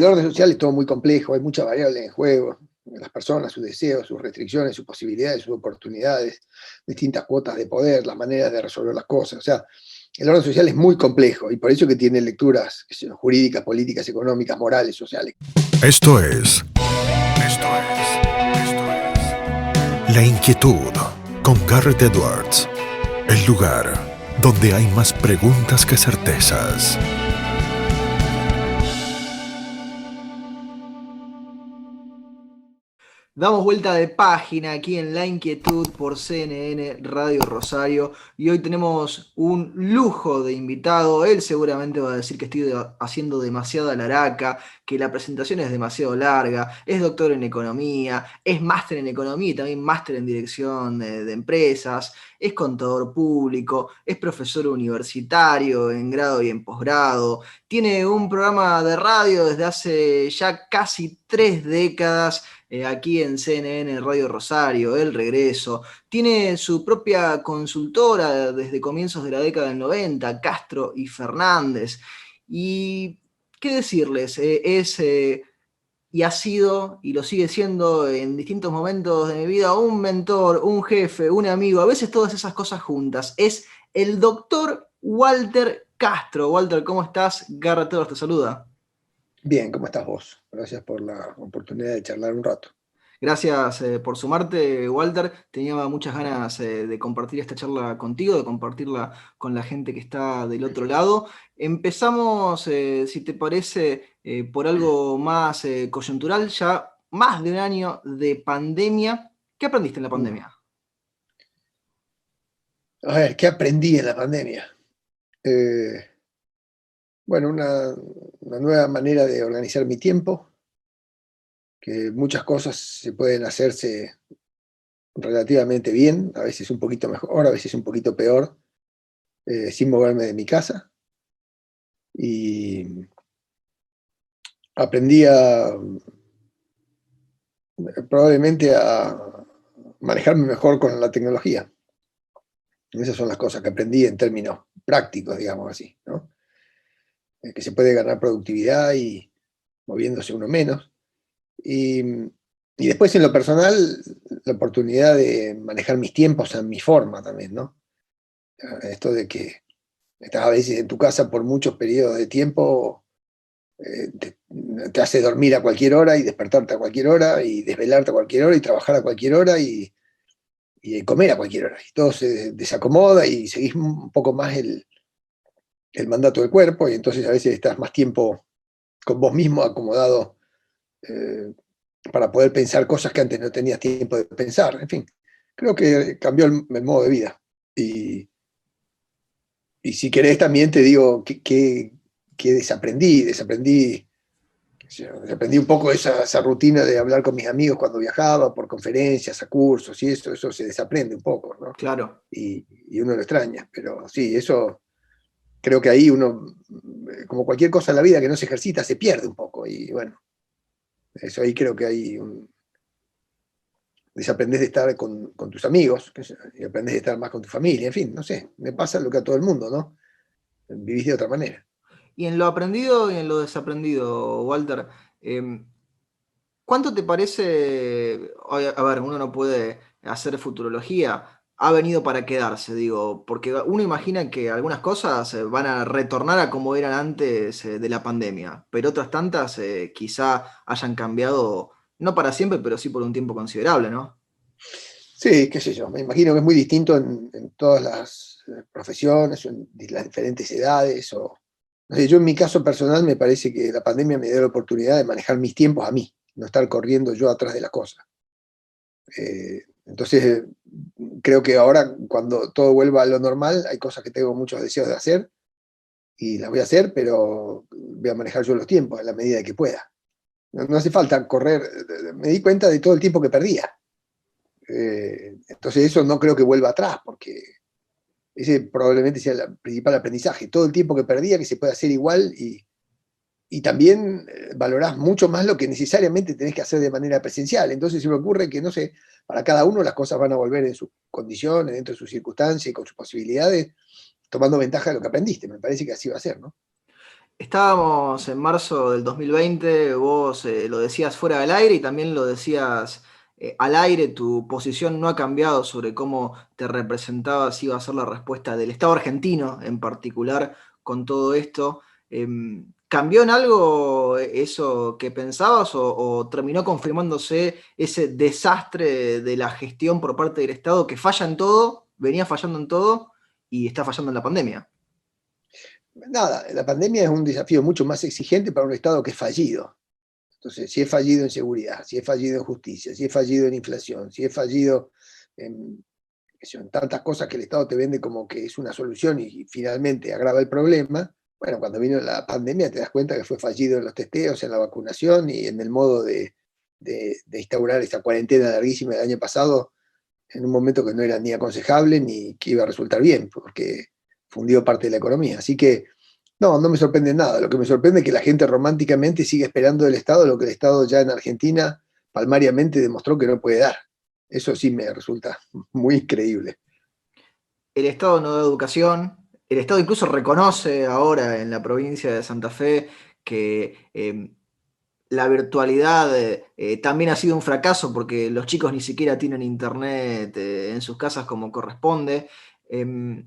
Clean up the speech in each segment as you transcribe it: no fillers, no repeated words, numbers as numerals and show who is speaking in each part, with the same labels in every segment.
Speaker 1: El orden social es todo muy complejo, hay muchas variables en juego, las personas, sus deseos, sus restricciones, sus posibilidades, sus oportunidades, distintas cuotas de poder, las maneras de resolver las cosas. O sea, el orden social es muy complejo y por eso que tiene lecturas jurídicas, políticas, económicas, morales, sociales.
Speaker 2: Esto es La Inquietud con Garrett Edwards. El lugar donde hay más preguntas que certezas.
Speaker 3: Damos vuelta de página aquí en La Inquietud por CNN Radio Rosario y hoy tenemos un lujo de invitado. Él seguramente va a decir que estoy haciendo demasiada laraca, que la presentación es demasiado larga. Es doctor en economía, es máster en economía y también máster en dirección de empresas, es contador público, es profesor universitario en grado y en posgrado. Tiene un programa de radio desde hace ya casi 3 décadas. Aquí en CNN Radio Rosario, El Regreso. Tiene su propia consultora desde comienzos de la década del 90, Castro y Fernández. Y qué decirles, y ha sido, y lo sigue siendo en distintos momentos de mi vida, un mentor, un jefe, un amigo, a veces todas esas cosas juntas. Es el doctor Walter Castro. Walter, ¿cómo estás? Garrett Edwards te saluda.
Speaker 1: Bien, ¿cómo estás vos? Gracias por la oportunidad de charlar un rato.
Speaker 3: Gracias por sumarte, Walter. Tenía muchas ganas de compartir esta charla contigo, de compartirla con la gente que está del otro lado. Empezamos, si te parece, por algo más coyuntural, ya más de un año de pandemia. ¿Qué aprendiste en la pandemia?
Speaker 1: A ver, ¿qué aprendí en la pandemia? Bueno, una nueva manera de organizar mi tiempo, que muchas cosas se pueden hacerse relativamente bien, a veces un poquito mejor, a veces un poquito peor, sin moverme de mi casa. Y aprendí probablemente a manejarme mejor con la tecnología. Esas son las cosas que aprendí en términos prácticos, digamos así, ¿no? Que se puede ganar productividad y moviéndose uno menos. Y después en lo personal, la oportunidad de manejar mis tiempos a mi forma también, ¿no? Esto de que estás a veces en tu casa por muchos periodos de tiempo, te hace dormir a cualquier hora y despertarte a cualquier hora y desvelarte a cualquier hora y trabajar a cualquier hora y comer a cualquier hora. Y todo se desacomoda y seguís un poco más el mandato del cuerpo y entonces a veces estás más tiempo con vos mismo acomodado para poder pensar cosas que antes no tenías tiempo de pensar. En fin, creo que cambió el modo de vida. Y si querés también te digo que desaprendí un poco esa rutina de hablar con mis amigos cuando viajaba, por conferencias, a cursos, y eso se desaprende un poco, ¿no?
Speaker 3: Claro.
Speaker 1: Y uno lo extraña, pero sí, eso creo que ahí uno, como cualquier cosa en la vida que no se ejercita, se pierde un poco, y bueno, eso ahí creo que hay desaprendés de estar con tus amigos, y aprendés de estar más con tu familia, en fin, no sé, me pasa lo que a todo el mundo, ¿no? Vivís de otra manera.
Speaker 3: Y en lo aprendido y en lo desaprendido, Walter, ¿cuánto te parece? A ver, uno no puede hacer futurología, ha venido para quedarse, digo, porque uno imagina que algunas cosas van a retornar a como eran antes de la pandemia, pero otras tantas quizá hayan cambiado, no para siempre, pero sí por un tiempo considerable, ¿no?
Speaker 1: Sí, qué sé yo, me imagino que es muy distinto en todas las profesiones, en las diferentes edades. No sé, yo en mi caso personal me parece que la pandemia me dio la oportunidad de manejar mis tiempos a mí, no estar corriendo yo atrás de la cosa. Entonces, creo que ahora, cuando todo vuelva a lo normal, hay cosas que tengo muchos deseos de hacer y las voy a hacer, pero voy a manejar yo los tiempos en la medida que pueda. No hace falta correr, me di cuenta de todo el tiempo que perdía. Entonces eso no creo que vuelva atrás, porque ese probablemente sea el principal aprendizaje. Todo el tiempo que perdía, que se puede hacer igual y también valorás mucho más lo que necesariamente tenés que hacer de manera presencial. Entonces se me ocurre que, no sé, para cada uno las cosas van a volver en sus condiciones, dentro de sus circunstancias y con sus posibilidades, tomando ventaja de lo que aprendiste. Me parece que así va a ser, ¿no?
Speaker 3: Estábamos en marzo del 2020, vos lo decías fuera del aire y también lo decías al aire, tu posición no ha cambiado sobre cómo te representabas, iba a ser la respuesta del Estado argentino en particular con todo esto. ¿Cambió en algo eso que pensabas o terminó confirmándose ese desastre de la gestión por parte del Estado que falla en todo, venía fallando en todo y está fallando en la pandemia?
Speaker 1: Nada, la pandemia es un desafío mucho más exigente para un Estado que es fallido. Entonces, si es fallido en seguridad, si es fallido en justicia, si es fallido en inflación, si es fallido en, en tantas cosas que el Estado te vende como que es una solución y finalmente agrava el problema, bueno, cuando vino la pandemia te das cuenta que fue fallido en los testeos, en la vacunación y en el modo de instaurar esta cuarentena larguísima del año pasado en un momento que no era ni aconsejable ni que iba a resultar bien, porque fundió parte de la economía. Así que no me sorprende nada. Lo que me sorprende es que la gente románticamente sigue esperando del Estado lo que el Estado ya en Argentina palmariamente demostró que no puede dar. Eso sí me resulta muy increíble.
Speaker 3: El Estado no da educación, el Estado incluso reconoce ahora en la provincia de Santa Fe que la virtualidad también ha sido un fracaso porque los chicos ni siquiera tienen internet en sus casas como corresponde. Eh,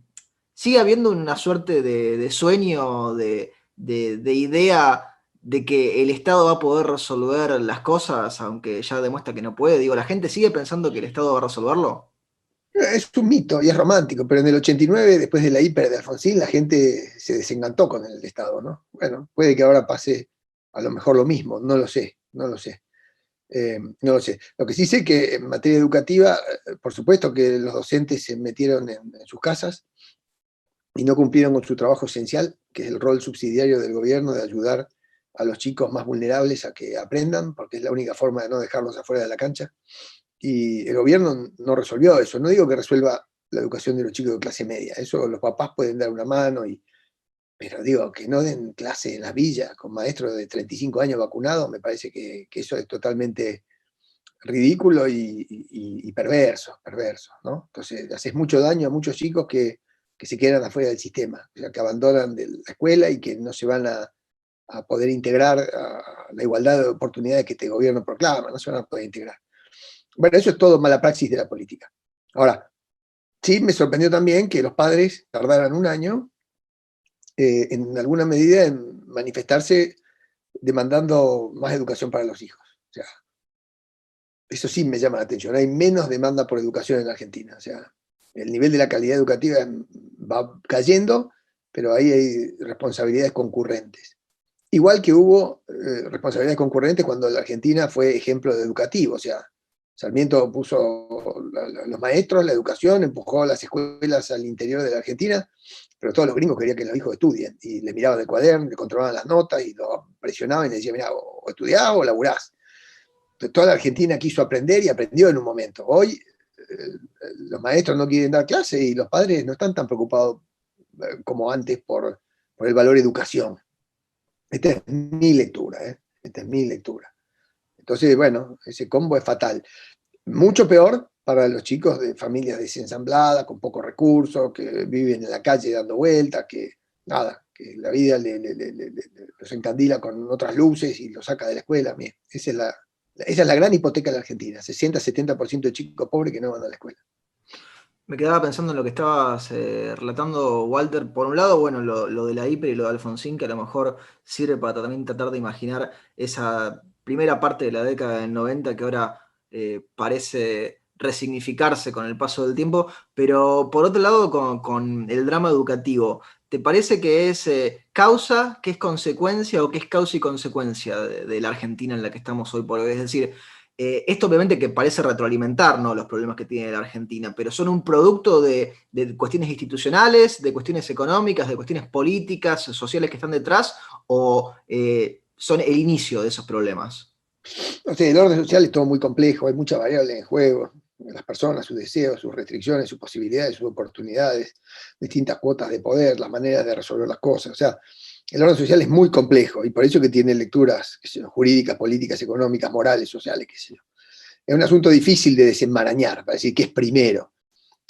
Speaker 3: Sigue habiendo una suerte de sueño, de idea de que el Estado va a poder resolver las cosas, aunque ya demuestra que no puede. Digo, ¿la gente sigue pensando que el Estado va a resolverlo?
Speaker 1: Es un mito y es romántico, pero en el 89, después de la hiper de Alfonsín, la gente se desencantó con el Estado, ¿no? Bueno, puede que ahora pase a lo mejor lo mismo, no lo sé, no lo sé. No lo sé. Lo que sí sé que en materia educativa, por supuesto que los docentes se metieron en sus casas y no cumplieron con su trabajo esencial, que es el rol subsidiario del gobierno de ayudar a los chicos más vulnerables a que aprendan, porque es la única forma de no dejarlos afuera de la cancha. Y el gobierno no resolvió eso. No digo que resuelva la educación de los chicos de clase media, eso los papás pueden dar una mano, pero digo, que no den clase en las villas con maestros de 35 años vacunados, me parece que eso es totalmente ridículo y perverso, ¿no? Entonces, haces mucho daño a muchos chicos que se quedan afuera del sistema, o sea, que abandonan de la escuela y que no se van a poder integrar a la igualdad de oportunidades que este gobierno proclama, no se van a poder integrar. Bueno, eso es todo mala praxis de la política. Ahora, sí me sorprendió también que los padres tardaran un año, en alguna medida, en manifestarse demandando más educación para los hijos. O sea, eso sí me llama la atención. Hay menos demanda por educación en Argentina. O sea, el nivel de la calidad educativa va cayendo, pero ahí hay responsabilidades concurrentes. Igual que hubo responsabilidades concurrentes cuando la Argentina fue ejemplo de educativo. O sea, Sarmiento puso los maestros, la educación, empujó las escuelas al interior de la Argentina, pero todos los gringos querían que los hijos estudien y le miraban el cuaderno, le controlaban las notas y lo presionaban y le decían, mira, o estudiás o laburás. Entonces, toda la Argentina quiso aprender y aprendió en un momento. Hoy los maestros no quieren dar clase y los padres no están tan preocupados como antes por el valor educación. Esta es mi lectura, ¿eh? Esta es mi lectura. Entonces, bueno, ese combo es fatal. Mucho peor para los chicos de familias desensambladas, con pocos recursos, que viven en la calle dando vueltas, que nada, que la vida los encandila con otras luces y los saca de la escuela. Esa es la gran hipoteca de la Argentina, 60-70% de chicos pobres que no van a la escuela.
Speaker 3: Me quedaba pensando en lo que estabas relatando, Walter. Por un lado, bueno, lo de la hiper y lo de Alfonsín, que a lo mejor sirve para también tratar de imaginar esa primera parte de la década del 90 que ahora parece resignificarse con el paso del tiempo. Pero por otro lado, con el drama educativo, ¿te parece que es causa, que es consecuencia o que es causa y consecuencia de la Argentina en la que estamos hoy por hoy? Es decir, esto obviamente que parece retroalimentar, ¿no?, los problemas que tiene la Argentina, pero son un producto de cuestiones institucionales, de cuestiones económicas, de cuestiones políticas, sociales que están detrás, o son el inicio de esos problemas.
Speaker 1: No sé, el orden social es todo muy complejo, hay muchas variables en juego, las personas, sus deseos, sus restricciones, sus posibilidades, sus oportunidades, distintas cuotas de poder, las maneras de resolver las cosas. O sea, el orden social es muy complejo y por eso que tiene lecturas, qué sé yo, jurídicas, políticas, económicas, morales, sociales, qué sé yo. Es un asunto difícil de desenmarañar, para decir qué es primero.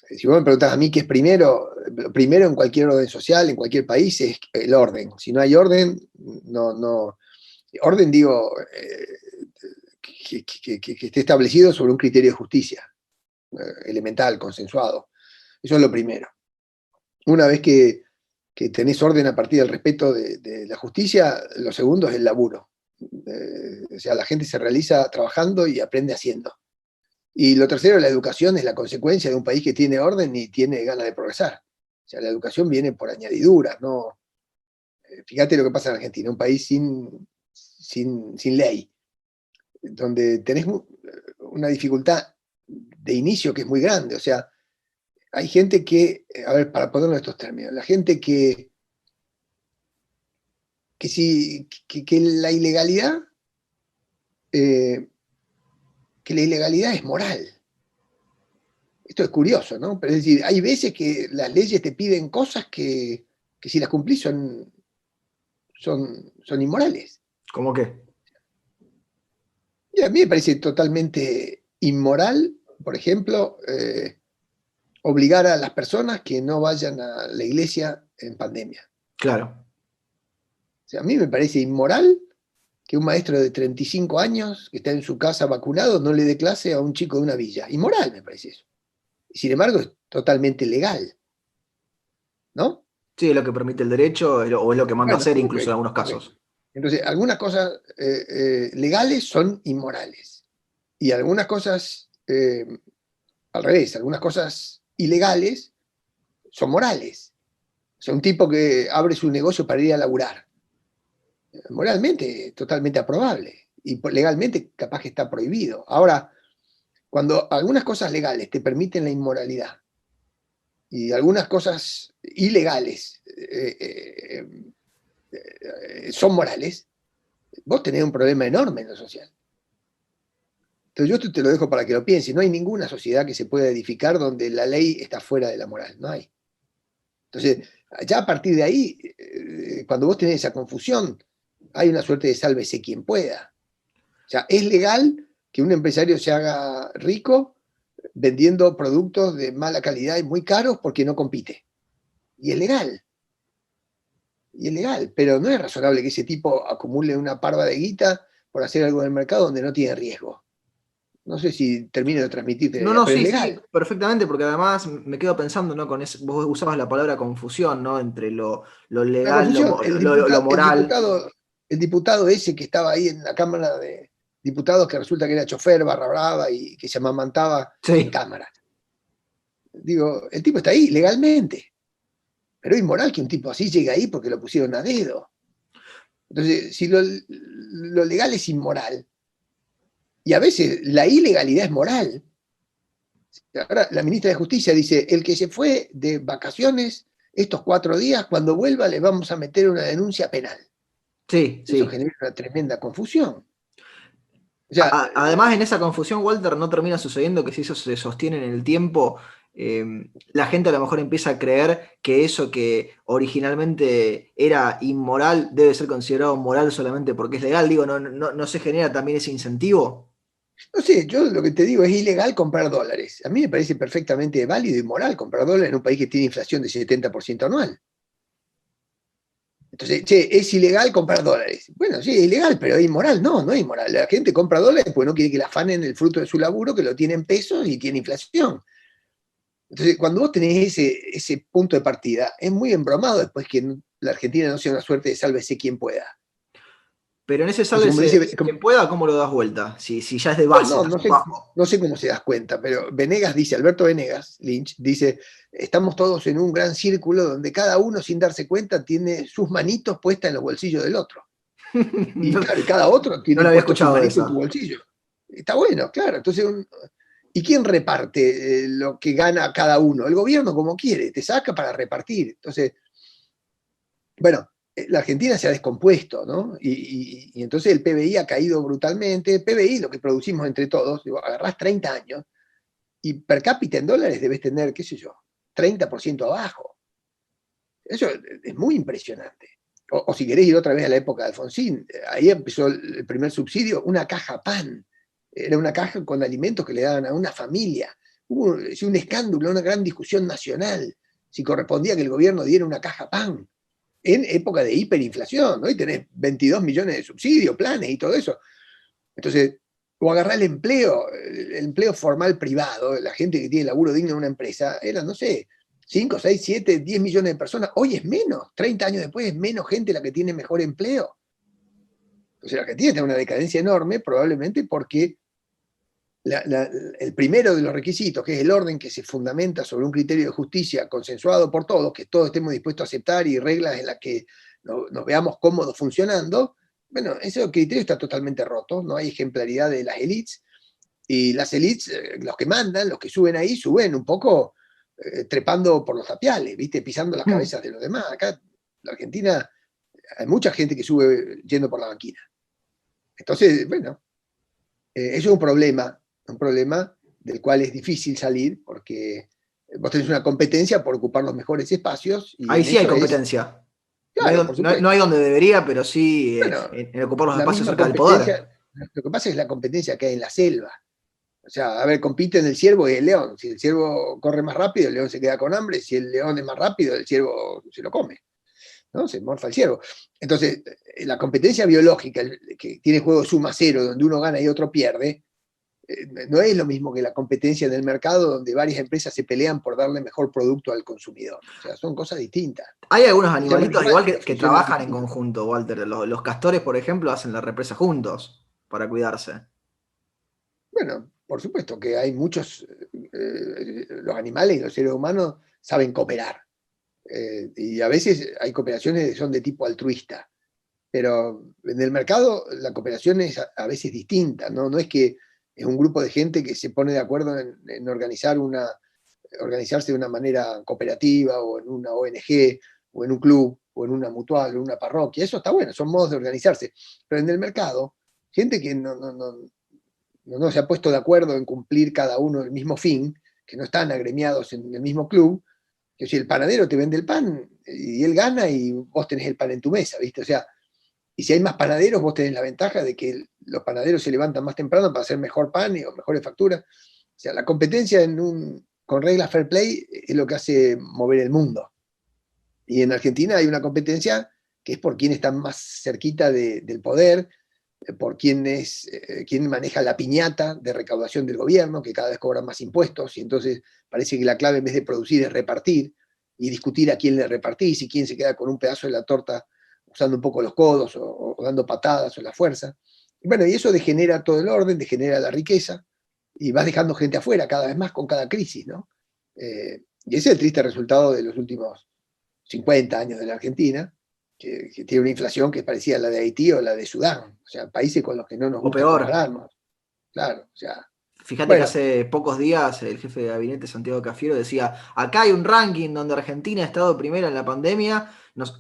Speaker 1: Si vos me preguntás a mí qué es primero, primero en cualquier orden social, en cualquier país, es el orden. Si no hay orden, no. Orden, digo, que esté establecido sobre un criterio de justicia, elemental, consensuado. Eso es lo primero. Una vez que tenés orden a partir del respeto de la justicia, lo segundo es el laburo. O sea, la gente se realiza trabajando y aprende haciendo. Y lo tercero, la educación es la consecuencia de un país que tiene orden y tiene ganas de progresar. O sea, la educación viene por añadidura, ¿no? Fíjate lo que pasa en Argentina, un país sin ley, donde tenés una dificultad de inicio que es muy grande. O sea, hay gente que, a ver, para ponerlo en estos términos, la gente que la ilegalidad, que la ilegalidad es moral. Esto es curioso, ¿no? Pero es decir, hay veces que las leyes te piden cosas que si las cumplís son inmorales.
Speaker 3: ¿Cómo qué?
Speaker 1: Y a mí me parece totalmente inmoral, por ejemplo, obligar a las personas que no vayan a la iglesia en pandemia.
Speaker 3: Claro.
Speaker 1: O sea, a mí me parece inmoral que un maestro de 35 años que está en su casa vacunado no le dé clase a un chico de una villa. Inmoral me parece eso. Y sin embargo es totalmente legal, ¿no?
Speaker 3: Sí, es lo que permite el derecho o es lo que manda a
Speaker 1: Bueno,
Speaker 3: hacer incluso en algunos
Speaker 1: correcto.
Speaker 3: casos.
Speaker 1: Entonces, algunas cosas legales son inmorales. Y algunas cosas, al revés, algunas cosas ilegales son morales. O sea, un tipo que abre su negocio para ir a laburar, moralmente totalmente aprobable. Y legalmente capaz que está prohibido. Ahora, cuando algunas cosas legales te permiten la inmoralidad y algunas cosas ilegales son morales, vos tenés un problema enorme en lo social. Entonces yo esto te lo dejo para que lo pienses. No hay ninguna sociedad que se pueda edificar donde la ley está fuera de la moral. No hay. Entonces, ya a partir de ahí, cuando vos tenés esa confusión, hay una suerte de sálvese quien pueda. O sea, es legal que un empresario se haga rico vendiendo productos de mala calidad y muy caros porque no compite. Y es legal. Y es legal, pero no es razonable que ese tipo acumule una parva de guita por hacer algo en el mercado donde no tiene riesgo. No sé si termino de transmitirte la
Speaker 3: No,
Speaker 1: idea,
Speaker 3: no,
Speaker 1: pero es
Speaker 3: sí, sí,
Speaker 1: legal.
Speaker 3: perfectamente, porque además me quedo pensando, ¿no? Vos usabas la palabra confusión, ¿no? Entre lo
Speaker 1: La
Speaker 3: legal,
Speaker 1: confusión,
Speaker 3: lo moral.
Speaker 1: el diputado ese que estaba ahí en la Cámara de Diputados, que resulta que era chofer, barra brava y que se amamantaba en
Speaker 3: Sí.
Speaker 1: cámara. Digo, el tipo está ahí legalmente, pero es inmoral que un tipo así llegue ahí porque lo pusieron a dedo. Entonces, si lo legal es inmoral, y a veces la ilegalidad es moral. Ahora la ministra de Justicia dice, el que se fue de vacaciones estos 4 días, cuando vuelva le vamos a meter una denuncia penal.
Speaker 3: Sí,
Speaker 1: Eso
Speaker 3: sí.
Speaker 1: genera una tremenda confusión. O sea,
Speaker 3: Además, en esa confusión, Walter, no termina sucediendo que si eso se sostiene en el tiempo, la gente a lo mejor empieza a creer que eso que originalmente era inmoral debe ser considerado moral solamente porque es legal. Digo, no se genera también ese incentivo.
Speaker 1: no sé, yo lo que te digo es ilegal comprar dólares. A mí me parece perfectamente válido y moral comprar dólares en un país que tiene inflación de 70% anual. Entonces, che, es ilegal comprar dólares. Bueno, sí, es ilegal, pero es inmoral. No es inmoral. La gente compra dólares porque no quiere que le afanen el fruto de su laburo, que lo tiene en pesos y tiene inflación. Entonces, cuando vos tenés ese punto de partida, es muy embromado después que la Argentina no sea una suerte de sálvese quien pueda.
Speaker 3: Pero en ese
Speaker 1: Entonces, como
Speaker 3: sálvese
Speaker 1: dice,
Speaker 3: quien pueda, ¿cómo lo das vuelta? Si ya es de
Speaker 1: no,
Speaker 3: base,
Speaker 1: no,
Speaker 3: tan bajo.
Speaker 1: no sé cómo se das cuenta, pero Venegas dice, Alberto Venegas, Lynch, dice, estamos todos en un gran círculo donde cada uno sin darse cuenta tiene sus manitos puestas en los bolsillos del otro. Y
Speaker 3: No,
Speaker 1: claro, y cada otro
Speaker 3: no
Speaker 1: tiene
Speaker 3: lo había
Speaker 1: puesto su
Speaker 3: escuchado
Speaker 1: manito en su
Speaker 3: esa.
Speaker 1: bolsillo. Está bueno, claro. Entonces, ¿y quién reparte lo que gana cada uno? El gobierno como quiere, te saca para repartir. Entonces, bueno, la Argentina se ha descompuesto, ¿no? Y entonces el PBI ha caído brutalmente. El PBI, lo que producimos entre todos, digo, agarrás 30 años y per cápita en dólares debes tener, qué sé yo, 30% abajo. Eso es muy impresionante. O si querés ir otra vez a la época de Alfonsín, ahí empezó el primer subsidio, una caja pan. Era una caja con alimentos que le daban a una familia. hubo sí, un escándalo, una gran discusión nacional, si correspondía que el gobierno diera una caja pan en época de hiperinflación, ¿no? Y tenés 22 millones de subsidios, planes y todo eso. Entonces, o agarrar el empleo formal privado, la gente que tiene laburo digno en una empresa, eran, no sé, 5, 6, 7, 10 millones de personas. Hoy es menos, 30 años después es menos gente la que tiene mejor empleo. Entonces, la Argentina tiene una decadencia enorme, probablemente porque el primero de los requisitos, que es el orden que se fundamenta sobre un criterio de justicia consensuado por todos, que todos estemos dispuestos a aceptar y reglas en las que nos veamos cómodos funcionando, bueno, ese criterio está totalmente roto, no hay ejemplaridad de las élites, y las élites, los que mandan, los que suben ahí, suben un poco trepando por los tapiales, ¿viste? Pisando las cabezas de los demás. Acá en la Argentina hay mucha gente que sube yendo por la banquina. Entonces, bueno, eso es un problema del cual es difícil salir porque vos tenés una competencia por ocupar los mejores espacios. Y
Speaker 3: Ahí
Speaker 1: en
Speaker 3: sí hay
Speaker 1: eso
Speaker 3: competencia.
Speaker 1: claro, por
Speaker 3: No hay
Speaker 1: supuesto.
Speaker 3: donde debería, pero sí
Speaker 1: Bueno,
Speaker 3: en ocupar los
Speaker 1: la
Speaker 3: espacios
Speaker 1: misma
Speaker 3: cerca del poder.
Speaker 1: competencia, lo que pasa es la competencia que hay en la selva. O sea, a ver, compiten el ciervo y el león. Si el ciervo corre más rápido, el león se queda con hambre. Si el león es más rápido, el ciervo se lo come, ¿no? Se morfa el ciervo. Entonces, la competencia biológica, que tiene juego suma cero, donde uno gana y otro pierde, no es lo mismo que la competencia en el mercado, donde varias empresas se pelean por darle mejor producto al consumidor. O sea, son cosas distintas.
Speaker 3: Hay algunos
Speaker 1: El sistema
Speaker 3: animalitos igual
Speaker 1: animal
Speaker 3: que
Speaker 1: funciona
Speaker 3: trabajan en
Speaker 1: distinto.
Speaker 3: conjunto, Walter. Los castores, por ejemplo, hacen la represa juntos para cuidarse.
Speaker 1: Bueno, por supuesto que hay muchos, los animales y los seres humanos saben cooperar. Y a veces hay cooperaciones que son de tipo altruista, pero en el mercado la cooperación es a veces distinta, ¿no? No es que es un grupo de gente que se pone de acuerdo en organizarse de una manera cooperativa o en una ONG o en un club o en una mutual o en una parroquia. Eso está bueno, son modos de organizarse. Pero en el mercado, gente que no se ha puesto de acuerdo en cumplir cada uno el mismo fin, que no están agremiados en el mismo club, que si el panadero te vende el pan y él gana y vos tenés el pan en tu mesa, ¿viste? O sea, y si hay más panaderos, vos tenés la ventaja de que los panaderos se levantan más temprano para hacer mejor pan o mejores facturas. O sea, la competencia con reglas fair play es lo que hace mover el mundo. Y en Argentina hay una competencia que es por quién está más cerquita del poder, por quién maneja la piñata de recaudación del gobierno, que cada vez cobra más impuestos, y entonces parece que la clave en vez de producir es repartir, y discutir a quién le repartís, y quién se queda con un pedazo de la torta usando un poco los codos, o dando patadas, o la fuerza. Y bueno, y eso degenera todo el orden, degenera la riqueza, y vas dejando gente afuera cada vez más con cada crisis, ¿no? Y ese es el triste resultado de los últimos 50 años de la Argentina, que tiene una inflación que es parecida a la de Haití o la de Sudán, o sea, países con los que no nos
Speaker 3: O
Speaker 1: gusta
Speaker 3: peor.
Speaker 1: compararnos. Claro, o sea,
Speaker 3: Fíjate que
Speaker 1: bueno,
Speaker 3: hace pocos días el jefe de gabinete Santiago Cafiero decía, acá hay un ranking donde Argentina ha estado primera en la pandemia,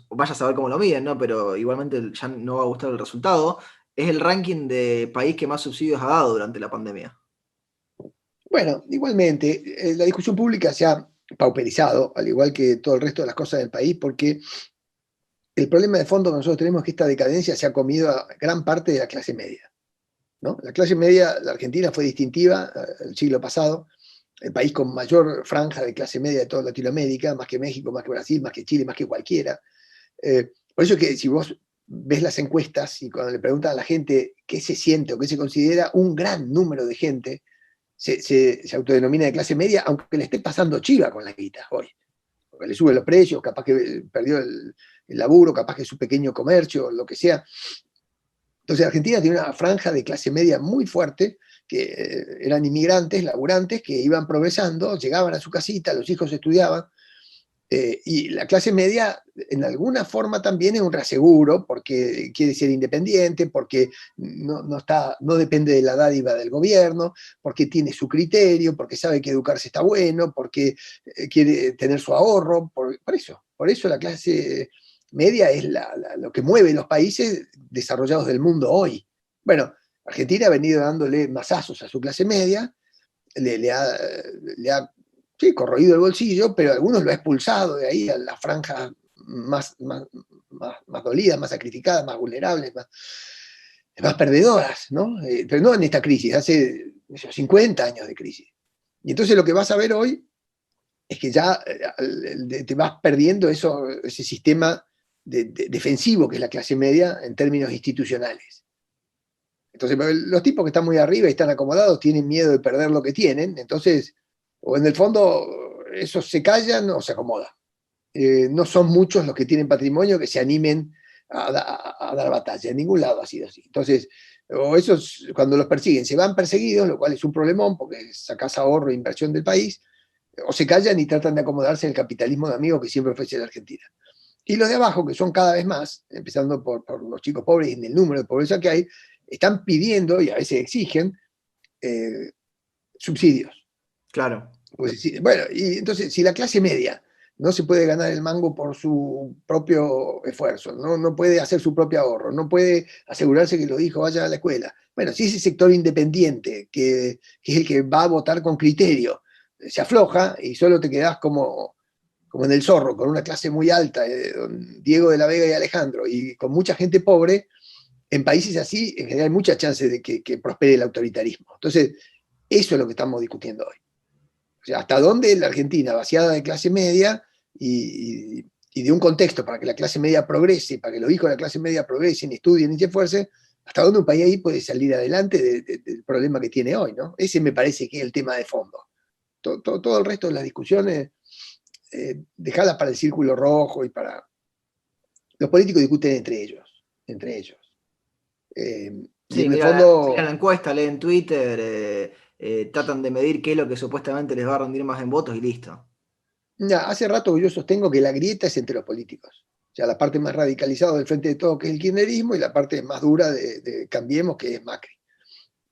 Speaker 3: vaya a saber cómo lo miden, ¿no? Pero igualmente ya no va a gustar el resultado. Es el ranking de país que más subsidios ha dado durante la pandemia.
Speaker 1: bueno, igualmente, la discusión pública se ha pauperizado, al igual que todo el resto de las cosas del país, porque el problema de fondo que nosotros tenemos es que esta decadencia se ha comido a gran parte de la clase media, ¿no? La clase media, la Argentina fue distintiva el siglo pasado, el país con mayor franja de clase media de toda Latinoamérica, más que México, más que Brasil, más que Chile, más que cualquiera. Por eso es que si vos ves las encuestas y cuando le preguntan a la gente qué se siente o qué se considera, un gran número de gente se autodenomina de clase media, aunque le esté pasando chiva con la guita hoy. Porque le suben los precios, capaz que perdió el laburo, capaz que su pequeño comercio, lo que sea. Entonces Argentina tiene una franja de clase media muy fuerte, que eran inmigrantes, laburantes, que iban progresando, llegaban a su casita, los hijos estudiaban, y la clase media en alguna forma también es un reaseguro, porque quiere ser independiente, porque no depende de la dádiva del gobierno, porque tiene su criterio, porque sabe que educarse está bueno, porque quiere tener su ahorro, por eso la clase media es lo que mueve los países desarrollados del mundo hoy. Bueno, Argentina ha venido dándole masazos a su clase media, le ha sí, corroído el bolsillo, pero algunos lo ha expulsado de ahí a las franjas más dolidas, más sacrificadas, más vulnerables, más perdedoras, ¿no? Pero no en esta crisis, hace 50 años de crisis. Y entonces lo que vas a ver hoy es que ya te vas perdiendo ese sistema defensivo que es la clase media en términos institucionales. Entonces, los tipos que están muy arriba y están acomodados tienen miedo de perder lo que tienen, entonces, o en el fondo, esos se callan o se acomodan. No son muchos los que tienen patrimonio que se animen a dar batalla. En ningún lado ha sido así. Entonces, o esos, cuando los persiguen, se van perseguidos, lo cual es un problemón porque sacás ahorro e inversión del país, o se callan y tratan de acomodarse en el capitalismo de amigos que siempre ofrece la Argentina. Y los de abajo, que son cada vez más, empezando por los chicos pobres y en el número de pobreza que hay, están pidiendo y a veces exigen subsidios.
Speaker 3: Claro.
Speaker 1: Pues, bueno, y entonces, si la clase media no se puede ganar el mango por su propio esfuerzo, no puede hacer su propio ahorro, no puede asegurarse que los hijos vayan a la escuela. Bueno, si ese sector independiente, que es el que va a votar con criterio, se afloja y solo te quedás como en el Zorro, con una clase muy alta, Diego de la Vega y Alejandro, y con mucha gente pobre, en países así, en general hay mucha chance de que prospere el autoritarismo. Entonces, eso es lo que estamos discutiendo hoy. O sea, hasta dónde la Argentina, vaciada de clase media y de un contexto para que la clase media progrese, para que los hijos de la clase media progresen, estudien y se esfuercen, hasta dónde un país ahí puede salir adelante del problema que tiene hoy, ¿no? Ese me parece que es el tema de fondo. Todo el resto de las discusiones, dejarlas para el círculo rojo y para... Los políticos discuten entre ellos. Y
Speaker 3: Sí,
Speaker 1: en el
Speaker 3: mira, miran
Speaker 1: fondo,
Speaker 3: la encuesta, leen Twitter, tratan de medir qué es lo que supuestamente les va a rendir más en votos y listo.
Speaker 1: hace rato yo sostengo que la grieta es entre los políticos. O sea, la parte más radicalizada del Frente de Todos, que es el kirchnerismo, y la parte más dura de Cambiemos, que es Macri.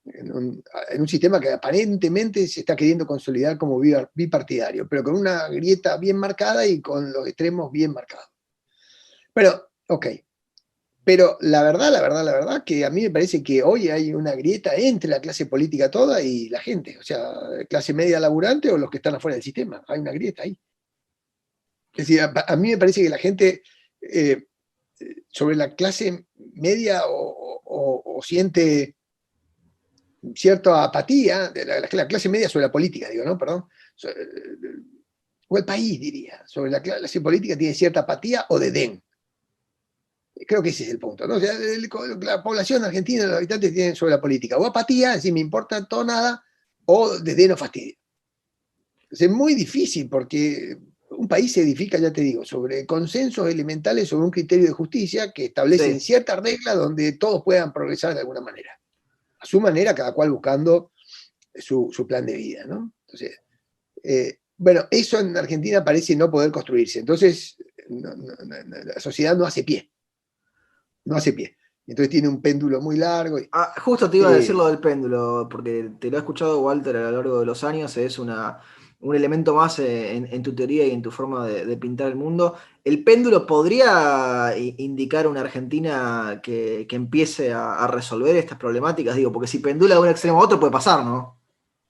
Speaker 1: En un sistema que aparentemente se está queriendo consolidar como bipartidario, pero con una grieta bien marcada y con los extremos bien marcados. Pero, ok. Pero la verdad, que a mí me parece que hoy hay una grieta entre la clase política toda y la gente. O sea, clase media laburante o los que están afuera del sistema. Hay una grieta ahí. Es decir, a mí me parece que la gente sobre la clase media o siente cierta apatía, de la clase media sobre la política, digo, ¿no? Perdón. O el país, diría, sobre la clase política tiene cierta apatía o desdén. Creo que ese es el punto, ¿no? O sea, la población argentina, los habitantes tienen sobre la política o apatía, si me importa todo nada, o desdén o fastidio. Es muy difícil porque un país se edifica, ya te digo, sobre consensos elementales, sobre un criterio de justicia que establecen
Speaker 3: Sí.
Speaker 1: ciertas reglas donde todos puedan progresar de alguna manera. A su manera, cada cual buscando su plan de vida, ¿no? Entonces, bueno, eso en Argentina parece no poder construirse. Entonces, la sociedad no hace pie. No hace pie. Entonces tiene un péndulo muy largo.
Speaker 3: Ah, justo te iba a decir lo del péndulo, porque te lo he escuchado, Walter, a lo largo de los años, es un elemento más en tu teoría y en tu forma de pintar el mundo. ¿El péndulo podría indicar una Argentina que empiece a resolver estas problemáticas? Digo, porque si pendula de un extremo a otro puede pasar, ¿no?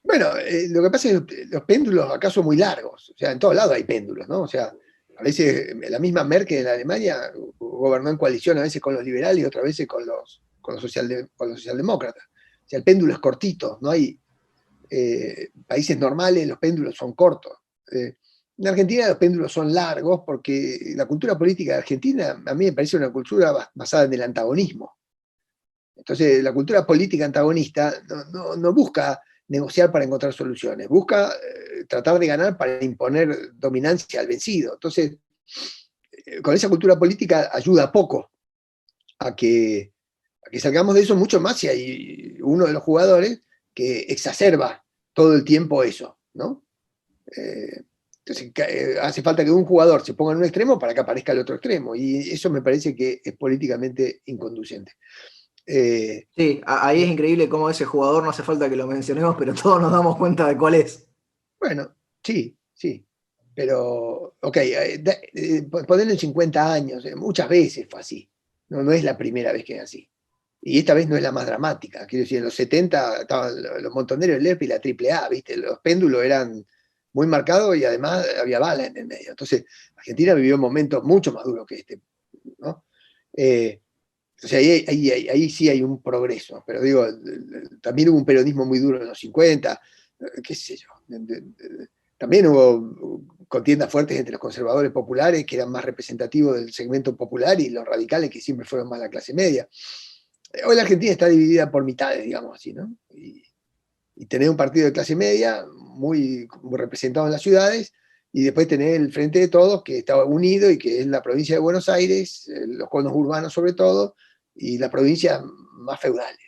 Speaker 1: Bueno, lo que pasa es que los péndulos acá son muy largos. O sea, en todos lados hay péndulos, ¿no? O sea, a veces la misma Merkel en Alemania gobernó en coalición a veces con los liberales y otras veces con los socialdemócratas. O sea, el péndulo es cortito, no hay países normales, los péndulos son cortos. En Argentina los péndulos son largos porque la cultura política de Argentina a mí me parece una cultura basada en el antagonismo. Entonces, la cultura política antagonista no busca negociar para encontrar soluciones, busca tratar de ganar para imponer dominancia al vencido. Entonces, con esa cultura política ayuda poco a que salgamos de eso, mucho más si hay uno de los jugadores que exacerba todo el tiempo eso, ¿no? Entonces, hace falta que un jugador se ponga en un extremo para que aparezca el otro extremo, y eso me parece que es políticamente inconducente.
Speaker 3: Sí, ahí es increíble cómo ese jugador no hace falta que lo mencionemos, pero todos nos damos cuenta de cuál es.
Speaker 1: Bueno, sí, sí, pero, ok, ponerlo en 50 años, muchas veces fue así, no es la primera vez que es así. Y esta vez no es la más dramática, quiero decir, en los 70 estaban los Montoneros, el ERP y la AAA, ¿viste? Los péndulos eran muy marcados y además había balas en el medio. Entonces, Argentina vivió momentos mucho más duros que este, ¿no? O sea, ahí sí hay un progreso, pero digo, también hubo un peronismo muy duro en los 50, qué sé yo. También hubo contiendas fuertes entre los conservadores populares, que eran más representativos del segmento popular, y los radicales, que siempre fueron más la clase media. Hoy la Argentina está dividida por mitades, digamos así, ¿no? Y tener un partido de clase media muy representado en las ciudades, y después tener el Frente de Todos, que estaba unido y que es la provincia de Buenos Aires, los conos urbanos sobre todo, y las provincias más feudales.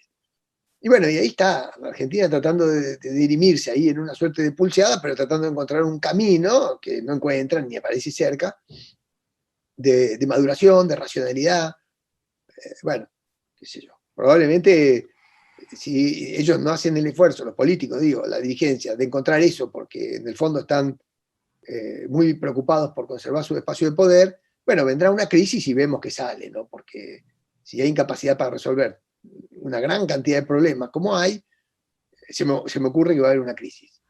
Speaker 1: Y bueno, y ahí está la Argentina tratando de dirimirse ahí en una suerte de pulseada, pero tratando de encontrar un camino que no encuentran ni aparece cerca, de maduración, de racionalidad. Bueno, qué sé yo. Probablemente si ellos no hacen el esfuerzo, los políticos, digo, la dirigencia, de encontrar eso, porque en el fondo están muy preocupados por conservar su espacio de poder, bueno, vendrá una crisis y vemos que sale, ¿no? Porque si hay incapacidad para resolver una gran cantidad de problemas como hay, se me ocurre que va a haber una crisis.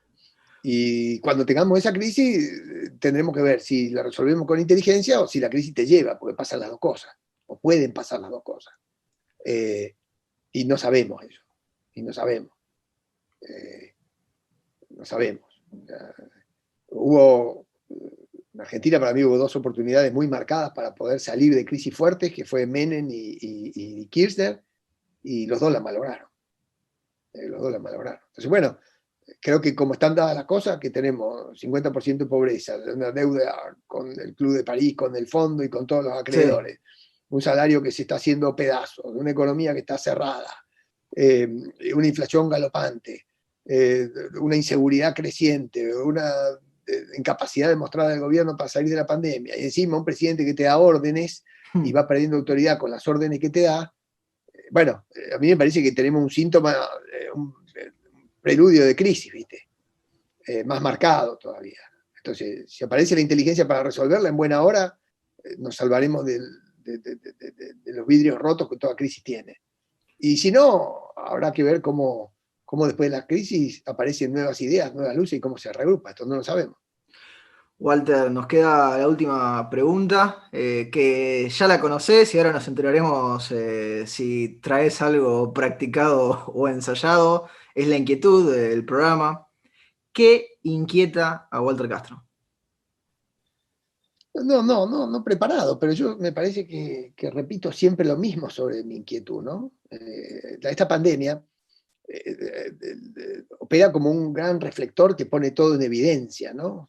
Speaker 1: Y cuando tengamos esa crisis, tendremos que ver si la resolvemos con inteligencia o si la crisis te lleva, porque pasan las dos cosas, o pueden pasar las dos cosas. Y no sabemos eso, y no sabemos. No sabemos. En Argentina para mí hubo dos oportunidades muy marcadas para poder salir de crisis fuertes, que fue Menem y Kirchner, y los dos la malograron. Los dos la malograron. Entonces, bueno, creo que como están dadas las cosas, que tenemos 50% de pobreza, una deuda con el Club de París, con el fondo y con todos los acreedores, un salario que se está haciendo pedazos, una economía que está cerrada, una inflación galopante, una inseguridad creciente, una incapacidad demostrada del gobierno para salir de la pandemia, y encima un presidente que te da órdenes y va perdiendo autoridad con las órdenes que te da. Bueno, a mí me parece que tenemos un síntoma, un preludio de crisis, ¿viste? Más marcado todavía. Entonces, si aparece la inteligencia para resolverla en buena hora, nos salvaremos de los vidrios rotos que toda crisis tiene. Y si no, habrá que ver cómo después de la crisis aparecen nuevas ideas, nuevas luces y cómo se regrupa. Esto no lo sabemos.
Speaker 3: Walter, nos queda la última pregunta, que ya la conocés y ahora nos enteraremos si traes algo practicado o ensayado. Es la inquietud del programa. ¿Qué inquieta a Walter Castro?
Speaker 1: No preparado, pero yo me parece que repito siempre lo mismo sobre mi inquietud, ¿no? Esta pandemia opera como un gran reflector que pone todo en evidencia, ¿no? O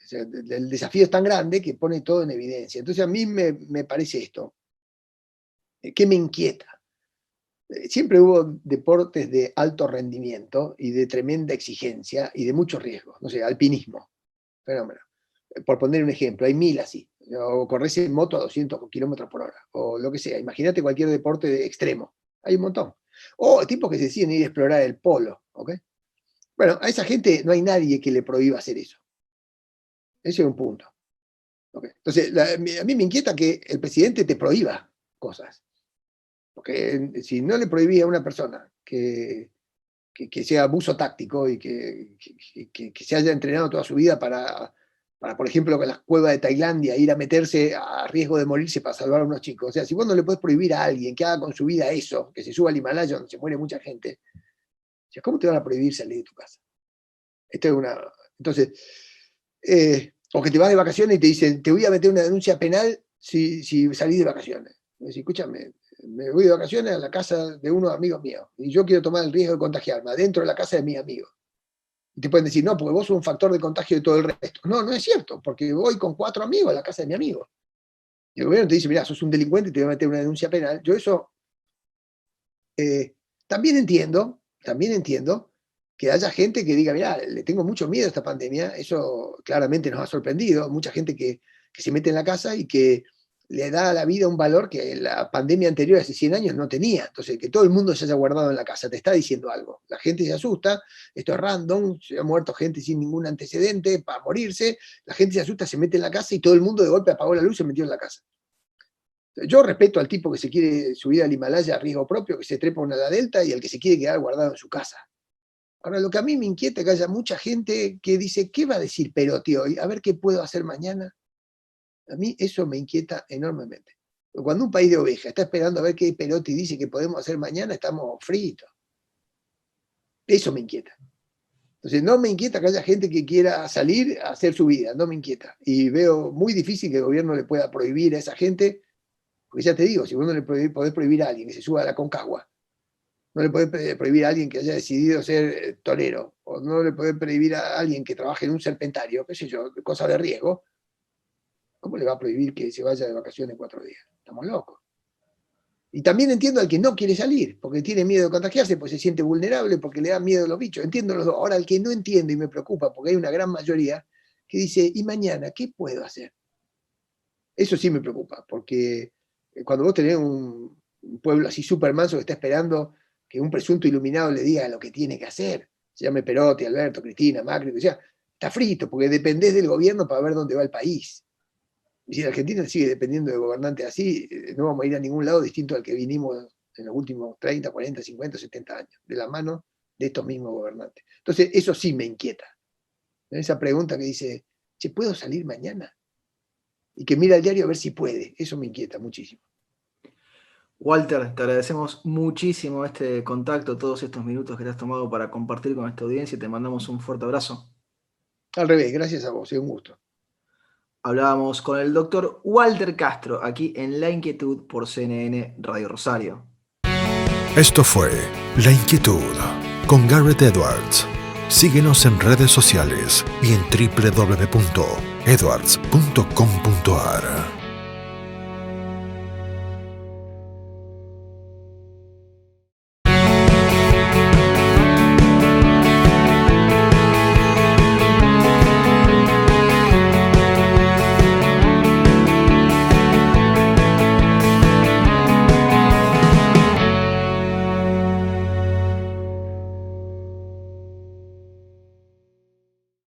Speaker 1: sea, el desafío es tan grande que pone todo en evidencia. Entonces a mí me parece esto. ¿Qué me inquieta? Siempre hubo deportes de alto rendimiento y de tremenda exigencia y de mucho riesgo. No sé, alpinismo, fenómeno. Por poner un ejemplo, hay 1000 así. O corres en moto a 200 kilómetros por hora, o lo que sea. Imagínate cualquier deporte de extremo. Hay un montón. O tipos que se deciden ir a explorar el polo. ¿Okay? Bueno, a esa gente no hay nadie que le prohíba hacer eso. Ese es un punto. ¿Okay? Entonces, a mí me inquieta que el presidente te prohíba cosas. Porque si no le prohibía a una persona que sea abuso táctico y que se haya entrenado toda su vida para, por ejemplo, con las cuevas de Tailandia, ir a meterse a riesgo de morirse para salvar a unos chicos. O sea, si vos no le podés prohibir a alguien que haga con su vida eso, que se suba al Himalaya donde se muere mucha gente, ¿cómo te van a prohibir salir de tu casa? Esto es una... Entonces, o que te vas de vacaciones y te dicen, te voy a meter una denuncia penal si salís de vacaciones. Decís, escúchame, me voy de vacaciones a la casa de unos amigos míos y yo quiero tomar el riesgo de contagiarme adentro de la casa de mis amigos. Y te pueden decir, no, porque vos sos un factor de contagio de todo el resto. No, no es cierto, porque voy con 4 amigos a la casa de mi amigo. Y el gobierno te dice, mirá, sos un delincuente y te voy a meter una denuncia penal. Yo eso también entiendo que haya gente que diga, mirá, le tengo mucho miedo a esta pandemia. Eso claramente nos ha sorprendido. Mucha gente que se mete en la casa y que le da a la vida un valor que la pandemia anterior, hace 100 años, no tenía. Entonces, que todo el mundo se haya guardado en la casa, te está diciendo algo. La gente se asusta, esto es random, se ha muerto gente sin ningún antecedente para morirse, la gente se asusta, se mete en la casa y todo el mundo de golpe apagó la luz y se metió en la casa. Yo respeto al tipo que se quiere subir al Himalaya a riesgo propio, que se trepa una a la delta, y al que se quiere quedar guardado en su casa. Ahora, lo que a mí me inquieta es que haya mucha gente que dice, ¿qué va a decir Perotti hoy? A ver qué puedo hacer mañana. A mí eso me inquieta enormemente. Porque cuando un país de ovejas está esperando a ver qué Perotti dice que podemos hacer mañana, estamos fritos. Eso me inquieta. Entonces no me inquieta que haya gente que quiera salir a hacer su vida, no me inquieta. Y veo muy difícil que el gobierno le pueda prohibir a esa gente, porque ya te digo, si vos no le podés prohibir a alguien que se suba a la Concagua, no le podés prohibir a alguien que haya decidido ser torero, o no le podés prohibir a alguien que trabaje en un serpentario, qué sé yo, cosa de riesgo, ¿cómo le va a prohibir que se vaya de vacaciones 4 días? Estamos locos. Y también entiendo al que no quiere salir, porque tiene miedo de contagiarse, porque se siente vulnerable, porque le da miedo a los bichos. Entiendo los dos. Ahora, el que no entiende y me preocupa, porque hay una gran mayoría que dice, ¿y mañana qué puedo hacer? Eso sí me preocupa, porque cuando vos tenés un pueblo así súper manso que está esperando que un presunto iluminado le diga lo que tiene que hacer, se llame Perotti, Alberto, Cristina, Macri, que sea, está frito, porque dependés del gobierno para ver dónde va el país. Y si la Argentina sigue dependiendo de gobernantes así, no vamos a ir a ningún lado distinto al que vinimos en los últimos 30, 40, 50, 70 años, de la mano de estos mismos gobernantes. Entonces, eso sí me inquieta. Esa pregunta que dice, ¿che, puedo salir mañana? Y que mira el diario a ver si puede. Eso me inquieta muchísimo.
Speaker 3: Walter, te agradecemos muchísimo este contacto, todos estos minutos que te has tomado para compartir con esta audiencia y te mandamos un fuerte abrazo.
Speaker 1: Al revés, gracias a vos, es un gusto.
Speaker 3: Hablábamos con el doctor Walter Castro, aquí en La Inquietud por CNN Radio Rosario.
Speaker 2: Esto fue La Inquietud con Garrett Edwards. Síguenos en redes sociales y en www.edwards.com.ar.